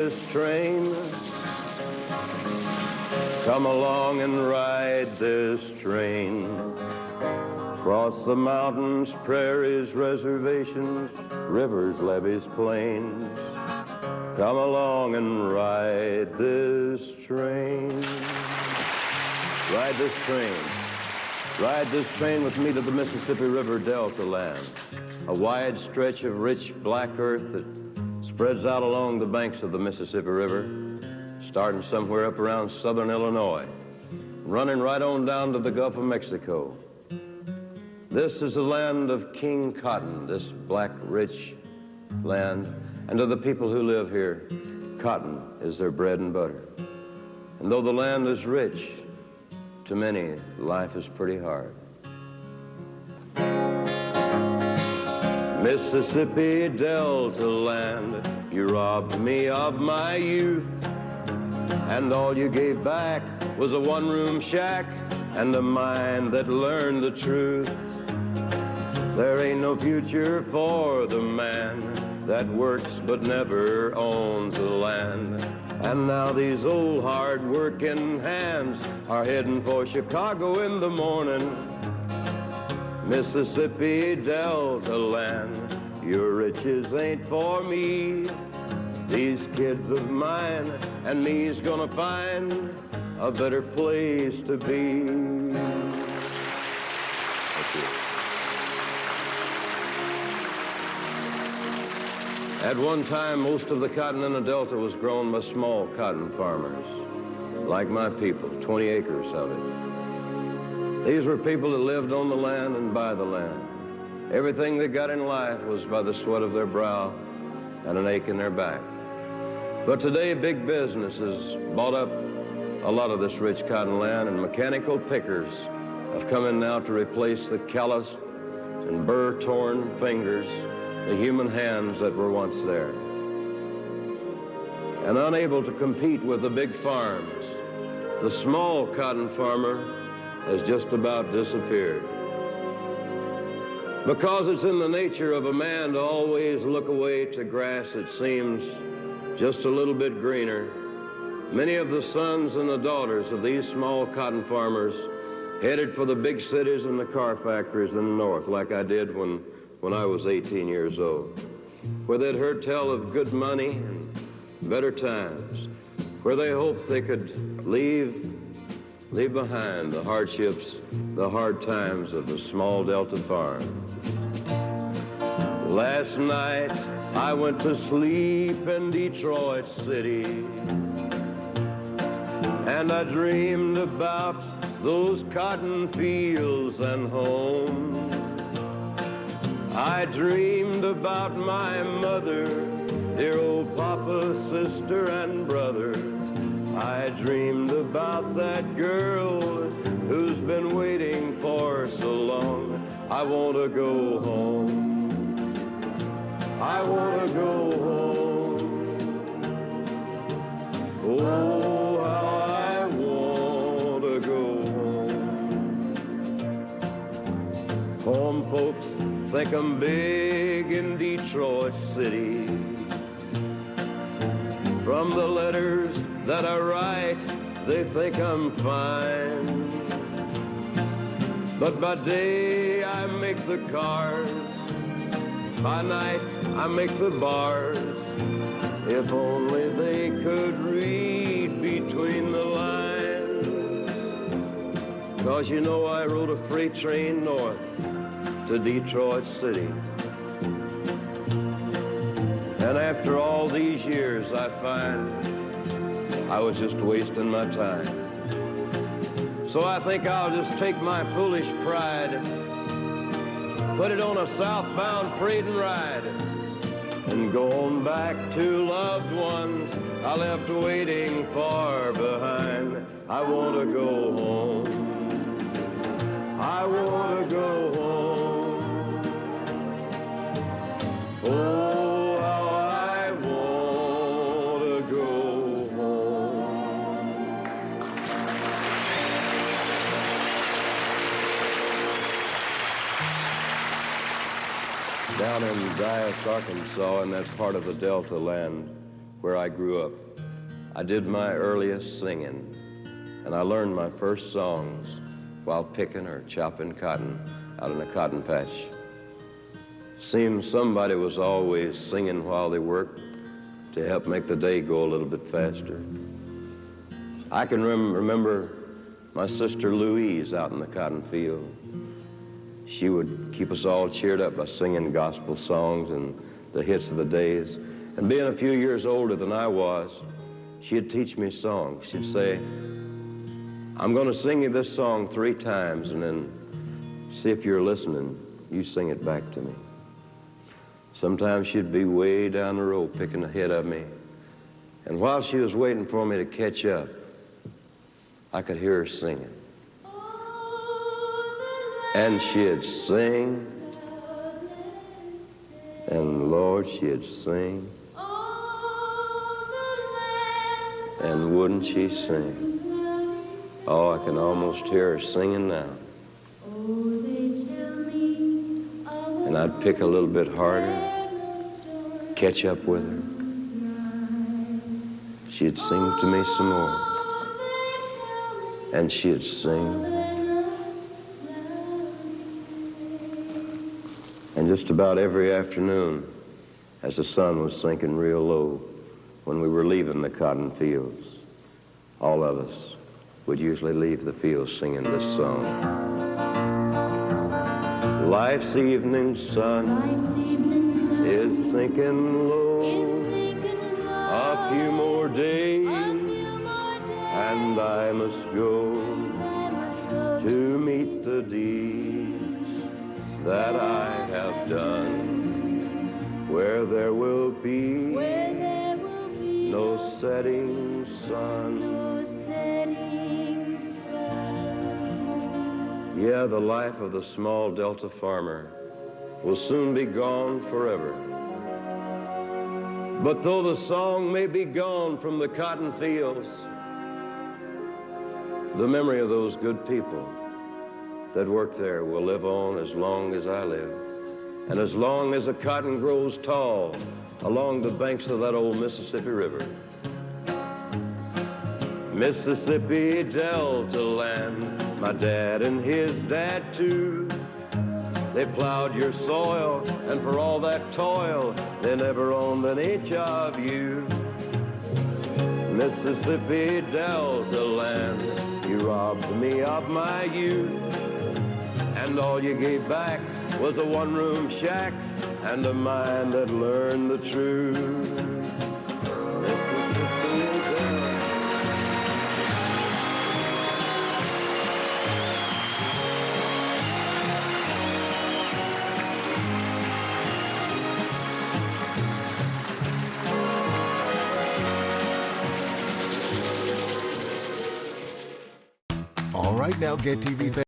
This train, come along and ride this train. Cross the mountains, prairies, reservations, rivers, levees, plains. Come along and ride this train. Ride this train. Ride this train with me to the Mississippi River Delta land, a wide stretch of rich black earth that spreads out along the banks of the Mississippi River, starting somewhere up around southern Illinois, running right on down to the Gulf of Mexico. This is the land of King Cotton, this black, rich land, and to the people who live here, cotton is their bread and butter. And though the land is rich, to many, life is pretty hard. Mississippi Delta land, you robbed me of my youth, and all you gave back was a one-room shack and a mind that learned the truth. There ain't no future for the man that works but never owns the land. And now these old hard-working hands are heading for Chicago in the morning. Mississippi Delta land, your riches ain't for me. These kids of mine and me's gonna find a better place to be. Thank you. At one time, most of the cotton in the Delta was grown by small cotton farmers, like my people, 20 acres of it. These were people that lived on the land and by the land. Everything they got in life was by the sweat of their brow and an ache in their back. But today, big business has bought up a lot of this rich cotton land, and mechanical pickers have come in now to replace the calloused and burr-torn fingers, the human hands that were once there. And unable to compete with the big farms, the small cotton farmer has just about disappeared. Because it's in the nature of a man to always look away to grass that seems just a little bit greener, many of the sons and the daughters of these small cotton farmers headed for the big cities and the car factories in the north, like I did when I was 18 years old, where they'd heard tell of good money and better times, where they hoped they could leave behind the hardships, the hard times of the small Delta farm. Last night, I went to sleep in Detroit City, and I dreamed about those cotton fields and home. I dreamed about my mother, dear old papa, sister, and brother. I dreamed about that girl who's been waiting for so long. I want to go home. I want to go home. Oh, how I want to go home. Home folks think I'm big in Detroit City. From the letters that I write, they think I'm fine. But by day I make the cars, by night I make the bars. If only they could read between the lines. 'Cause you know I rode a freight train north to Detroit City. And after all these years, I find I was just wasting my time. So I think I'll just take my foolish pride, put it on a southbound freight and ride, and go on back to loved ones I left waiting far behind. I want to go home. I want to go home. Oh, how I want to go home. Down in Dyess, Arkansas, in that part of the Delta land, where I grew up. I did my earliest singing, and I learned my first songs while picking or chopping cotton out in a cotton patch. Seems somebody was always singing while they worked to help make the day go a little bit faster. I can remember my sister Louise out in the cotton field. She would keep us all cheered up by singing gospel songs and the hits of the days. And being a few years older than I was, she'd teach me songs. She'd say, I'm going to sing you this song 3 times, and then see if you're listening. You sing it back to me. Sometimes she'd be way down the road picking ahead of me. And while she was waiting for me to catch up, I could hear her singing. And she'd sing, and Lord, she'd sing. And wouldn't she sing? Oh, I can almost hear her singing now. And I'd pick a little bit harder, catch up with her. She'd sing to me some more. And she'd sing. And just about every afternoon, as the sun was sinking real low, when we were leaving the cotton fields, all of us would usually leave the fields singing this song. Life's evening sun is sinking low. A few more days, and I must go to meet the deeds that I have done, where there will be no setting sun. Yeah, the life of the small Delta farmer will soon be gone forever. But though the song may be gone from the cotton fields, the memory of those good people that worked there will live on as long as I live, and as long as the cotton grows tall along the banks of that old Mississippi River. Mississippi Delta land, my dad and his dad too. They plowed your soil, and for all that toil, they never owned an inch of you. Mississippi Delta land, you robbed me of my youth, and all you gave back was a one-room shack and a mind that learned the truth. All right, now Get TV fans.